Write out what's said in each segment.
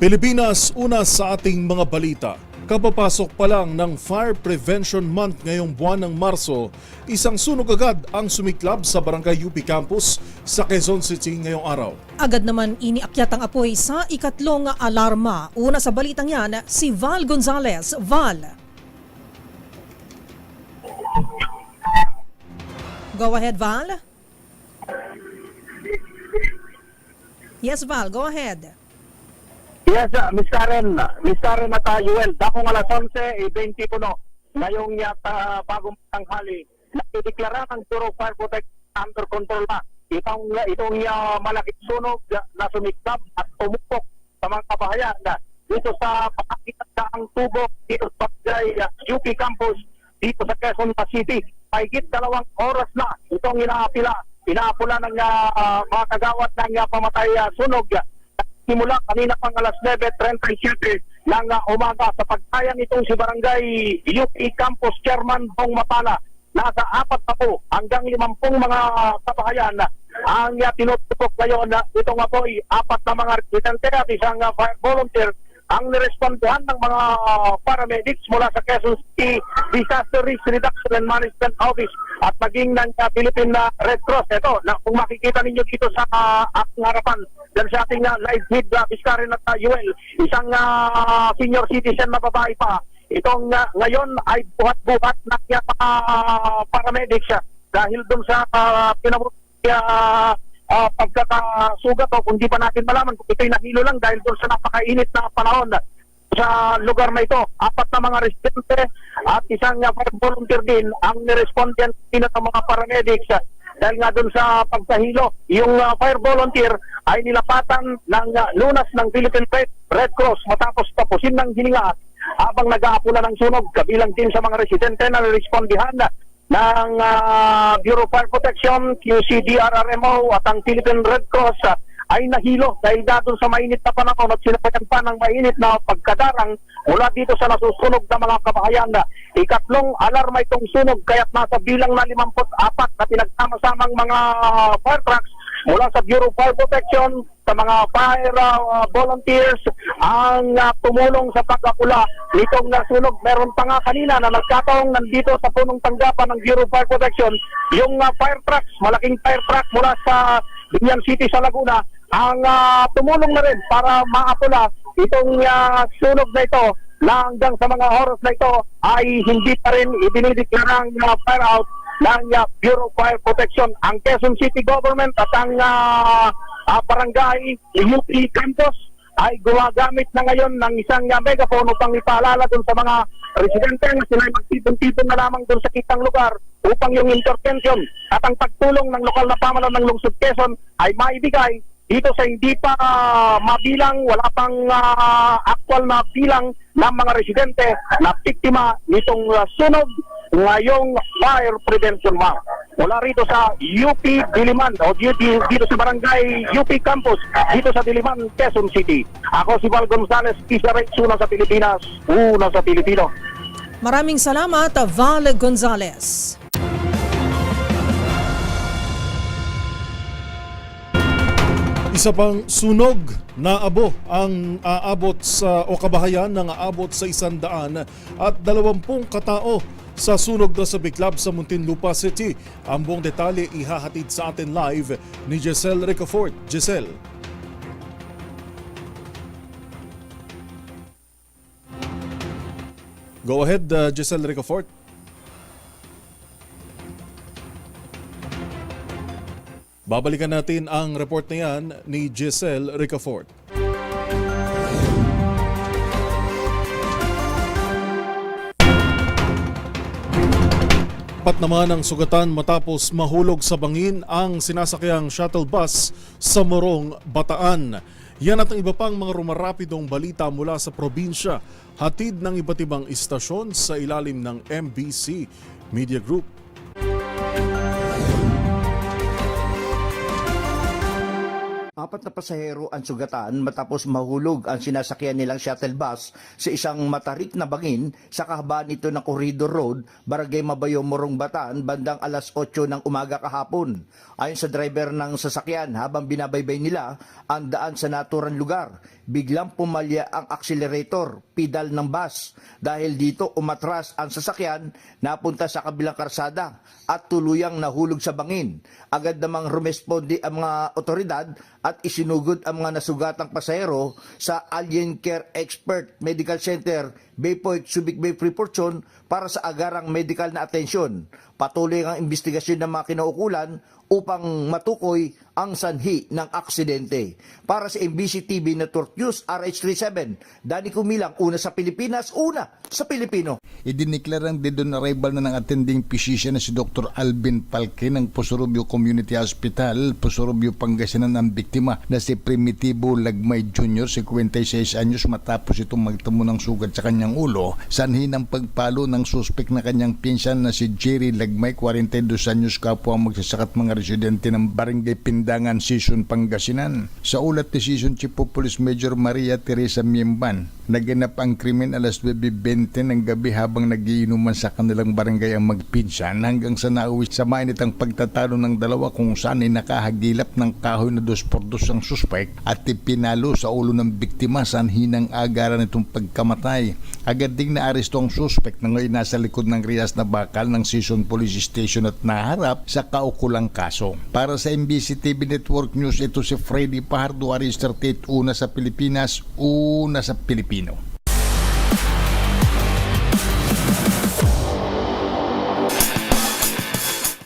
Pilipinas, una sa ating mga balita. Kapapasok pa lang ng Fire Prevention Month ngayong buwan ng Marso, isang sunog agad ang sumiklab sa Barangay UP Campus sa Quezon City ngayong araw. Agad naman iniakyat ang apoy sa ikatlong alarma. Una sa balitang yan, si Val Gonzalez. Val. Go ahead, Val. Yes, Val, go ahead. Yes, Miss Karen at Yuel, dakong alas 11:20 puno ngayong yata bagong tanghali, nakideklara ng Bureau of Fire Protection under control na itong malaking sunog na sumiklab at tumupok sa mga kabahayan dito sa pakikitaang tubo dito sa UP Campus dito sa Quezon City. Mahigit 2 oras na itong inaapula ng mga kagawad ng pamatay sunog. Simula kanina pang alas 9:37 ng umaga sa pagtayang itong si Barangay UP Campus Chairman Bong Mapala. Nasa 40 hanggang 50 mga kabahayan ang tinututok ngayon itong apoy. 4 na mga residente at isang fire volunteer ang nirespondohan ng mga paramedics mula sa Quezon City Disaster Risk Reduction and Management Office at maging ng Philippine Red Cross. Ito, kung makikita ninyo dito sa aking harapan, dyan sa ating live feed, Biscarin at Yuel, isang senior citizen na babae pa. Itong ngayon ay buhat-buhat na paramedics dahil dun sa pagkakasugat o kung di pa natin malaman kung ito'y nahilo lang dahil doon sa napakainit na panahon sa lugar na ito. 4 na mga residente at isang fire volunteer din ang nirespondan din ng mga paramedics dahil nga doon sa pagkahilo. Yung fire volunteer ay nilapatan ng lunas ng Philippine Red Cross matapos tapusin ng hininga habang nag-aapula ng sunog. Kabilang din sa mga residente na nirespondihan ng Bureau of Fire Protection, QCDRRMO at ang Philippine Red Cross ay nahilo dahil doon sa mainit na panahon at sinapayan pa ng mainit na pagkadarang mula dito sa nasusunog na mga kabahayan. Ikatlong alarma itong sunog kaya't nasa bilang na 54 na pinagsama-samang mga fire trucks mula sa Bureau of Fire Protection, sa mga fire volunteers ang tumulong sa pag-apula nitong nasunog. Meron pa nga kanina na nagkataong nandito sa punong tanggapan ng Bureau of Fire Protection yung fire trucks, malaking fire truck mula sa Binyan City sa Laguna ang tumulong na rin para maapula itong sunog na ito na hanggang sa mga oras na ito ay hindi pa rin idinideklarang fire out ng Bureau of Fire Protection. Ang Quezon City Government at ang Barangay UP Campus ay gumagamit na ngayon ng isang megaphone upang ipaalala dun sa mga residente na sila magtipon-tipon na lamang dun sa kitang lugar upang yung intervention at ang pagtulong ng lokal na pamahalaan ng Lungsod Quezon ay maibigay dito sa hindi pa mabilang, wala pang actual na bilang ng mga residente na biktima nitong sunog ngayong Fire Prevention Month. Mula rito sa UP Diliman o dito sa Barangay UP Campus dito sa Diliman, Quezon City. Ako si Val Gonzalez, PCRH, una sa Pilipinas, una sa Pilipino. Maraming salamat, Val Gonzalez. Isa pang sunog na ang aabot sa o kabahayan na aabot sa 120 katao sa sunog na sa Biklab sa Muntinlupa City. Ang buong detalye ihahatid sa atin live ni Giselle Ricafort. Giselle. Go ahead, Giselle Ricafort. Babalikan natin ang report na yan ni Giselle Ricafort. Apat naman ang sugatan matapos mahulog sa bangin ang sinasakyang shuttle bus sa Morong, Bataan. Yan at ang iba pang mga rumarapidong balita mula sa probinsya, hatid ng iba't ibang istasyon sa ilalim ng MBC Media Group. Apat na pasahero ang sugatan matapos mahulog ang sinasakyan nilang shuttle bus sa isang matarik na bangin sa kahabaan nito ng Corridor Road, Barangay Mabayo, Morong Bataan, bandang alas 8 ng umaga kahapon. Ayon sa driver ng sasakyan, habang binabaybay nila ang daan sa naturang lugar, biglang pumalya ang accelerator, pedal ng bus. Dahil dito umatras ang sasakyan, napunta sa kabilang karsada at tuluyang nahulog sa bangin. Agad namang rumesponde ang mga otoridad at isinugod ang mga nasugatang pasahero sa Alien Care Expert Medical Center, Baypoint, Subic Bay, Freeport para sa agarang medical na atensyon. Patuloy ang investigasyon ng mga kinaukulan upang matukoy ang sanhi ng aksidente. Para sa MBC TV Network News, RH37, Danny Kumilang, una sa Pilipinas, una sa Pilipino. Idiniklarang dead on arrival na ng attending physician na si Dr. Alvin Palque ng Pusurubio Community Hospital, Pusurubio, Pangasinan, ang biktima na si Primitivo Lagmay Jr., 56 anyos, matapos itong magtamo ng sugat sa kanyang ulo. Sanhi ng pagpalo ng suspek na kanyang pinsan na si Jerry Lagmay, 42 anyos, kapwa ang magsasakat mga residente ng Barangay Pindangan, Season, Pangasinan. Sa ulat ni Season Chief of Police Major Maria Teresa Miemban, naganap ang krimen alas 9:20 ng gabi habang nagiinuman sa kanilang barangay ang magpinsan hanggang sa nauwi sa mainitang pagtatalo ng dalawa kung saan ay nakahagilap ng kahoy na 2x2 ang suspek at ipinalo sa ulo ng biktima sanhi ng agaran itong pagkamatay. Agad ding naaresto ang suspek na ngayon nasa likod ng rihas na bakal ng Season Police Station at naharap sa kaukulang kaso. Para sa MBC TV Network News, ito si Freddy Pajardo, RH38, una sa Pilipinas, una sa Pilipino.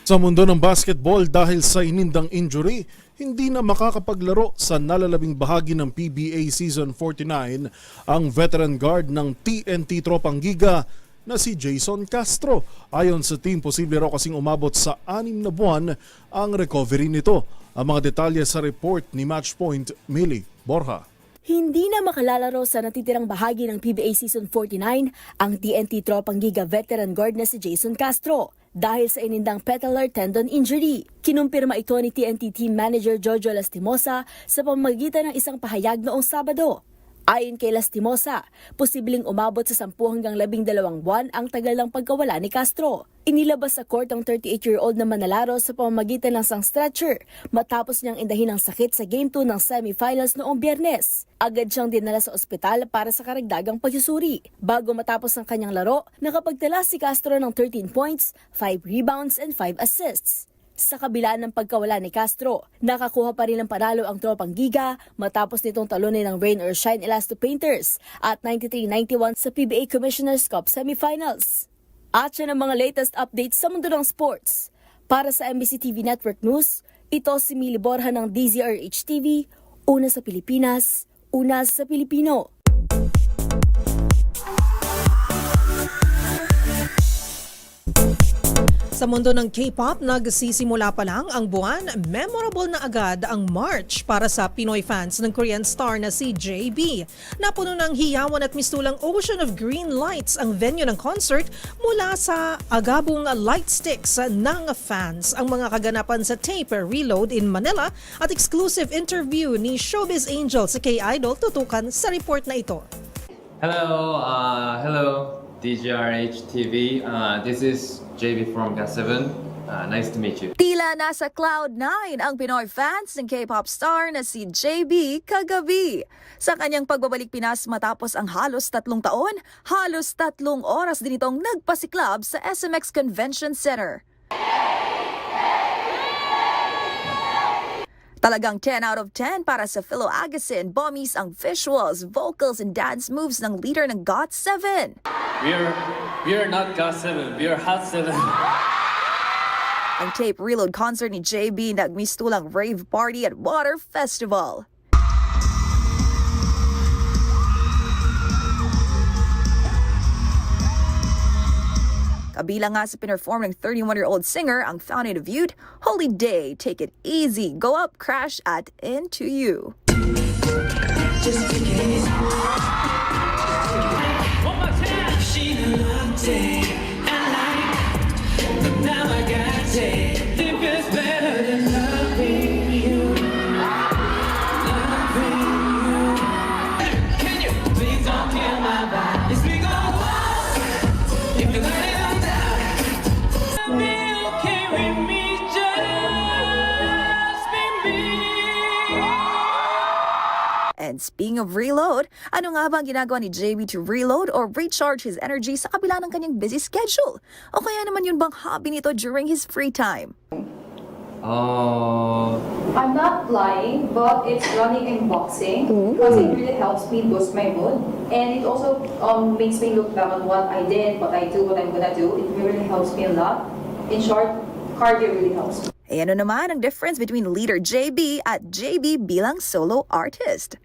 Sa mundo ng basketball, dahil sa inindang injury, hindi na makakapaglaro sa nalalabing bahagi ng PBA Season 49 ang veteran guard ng TNT Tropang Giga na si Jason Castro. Ayon sa team, posible raw kasing umabot sa 6 na buwan ang recovery nito. Ang mga detalye sa report ni Matchpoint, Millie Borja. Hindi na makalalaro sa natitirang bahagi ng PBA Season 49 ang TNT Tropang Giga veteran guard na si Jason Castro dahil sa inindang patellar tendon injury. Kinumpirma ito ni TNT Team Manager Jojo Lastimosa sa pamamagitan ng isang pahayag noong Sabado. Ayon kay Lastimosa, posibleng umabot sa 10 hanggang 12 buwan ang tagal ng pagkawala ni Castro. Inilabas sa court ang 38-year-old na manlalaro sa pamamagitan ng isang stretcher matapos niyang indahin ng sakit sa Game 2 ng semifinals noong Biyernes. Agad siyang dinala sa ospital para sa karagdagang pagsusuri. Bago matapos ang kanyang laro, nakapagtala si Castro ng 13 points, 5 rebounds and 5 assists. Sa kabila ng pagkawala ni Castro, nakakuha pa rin ng panalo ang Tropang Giga matapos nitong talunin ng Rain or Shine Elasto Painters at 93-91 sa PBA Commissioner's Cup semifinals. At yan ang mga latest updates sa mundo ng sports. Para sa MBC TV Network News, ito si Millie Borja ng DZRH TV, una sa Pilipinas, una sa Pilipino. Sa mundo ng K-pop, nagsisimula pa lang ang buwan, memorable na agad ang March para sa Pinoy fans ng Korean star na si JB. Napuno ng hiyawan at mistulang ocean of green lights ang venue ng concert mula sa agabong light sticks ng fans. Ang mga kaganapan sa Tape Reload in Manila at exclusive interview ni Showbiz Angel sa K-Idol tutukan sa report na ito. Hello, DJRH TV. This is JB from GOT7. Nice to meet you. Tila nasa Cloud9 ang Pinoy fans ng K-pop star na si JB kagabi. Sa kanyang pagbabalik Pinas matapos ang halos 3 taon, halos 3 oras din itong nagpasiklab sa SMX Convention Center. Talagang 10 out of 10 para sa Philo Agasin, Bommies ang visuals, vocals and dance moves ng leader ng GOT7. We are not GOT7, we are Hot7. Ang Tape Reload concert ni JB nagmistulang rave party at water festival. Kabilang nga sa pinerform ng 31-year-old singer ang Fountain of Youth, Holy Day, Take It Easy, Go Up, Crash at Into You. And speaking of reload, ano nga ba ang ginagawa ni JB to reload or recharge his energy sa kabila ng kanyang busy schedule? O kaya naman yun bang hobby nito during his free time? I'm not lying, but it's running and boxing because it really helps me boost my mood, and it also makes me look back on what I did, what I do, what I'm gonna do. It really helps me a lot. In short, cardio really helps me. E ano naman ang difference between leader JB at JB bilang solo artist?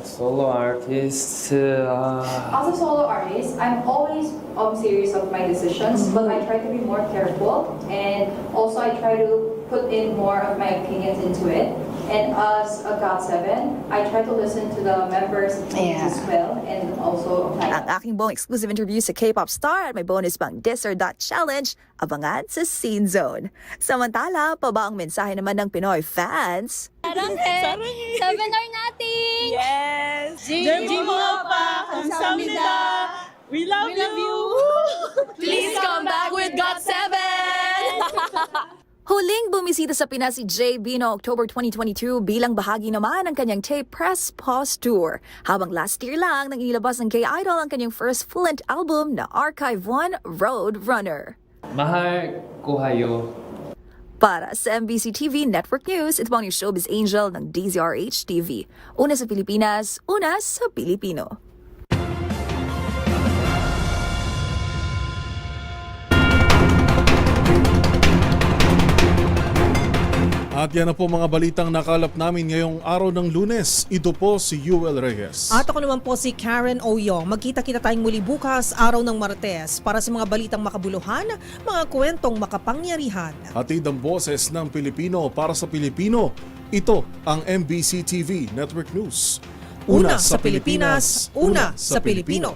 Solo artist. As a solo artist, I'm always serious of my decisions, but I try to be more careful, and also I try to put in more of my opinions into it. And as a GOT7, I try to listen to the members' opinions as well, and also apply. Ang aking buong exclusive interview sa K-pop star at may bonus pang This or That Challenge, abangan sa Scene Zone. Samantala, pa ba ang mensahe naman ng Pinoy fans? Seminar natin! Yes! JB mo pa! Kamsahamnida! We love you! Please come back with GOT7! Huling bumisita sa Pinas si JB no October 2022 bilang bahagi naman ng kanyang tape Press Pause Tour. Habang last year lang nang inilabas ng K-Idol ang kanyang first full-length album na Archive 1 Road Runner. Mahal ko hayo. Para sa MBC TV Network News, ito ang yung showbiz angel ng DZRH TV. Una sa Pilipinas, una sa Pilipino. At yan na po mga balitang nakalap namin ngayong araw ng Lunes. Ito po si Yuel Reyes. At ako naman po si Karen Oyong. Magkita-kita tayong muli bukas, araw ng Martes, para sa mga balitang makabuluhan, mga kwentong makapangyarihan. Hatid ang boses ng Pilipino para sa Pilipino. Ito ang MBC TV Network News. Una sa Pilipinas, una sa Pilipino.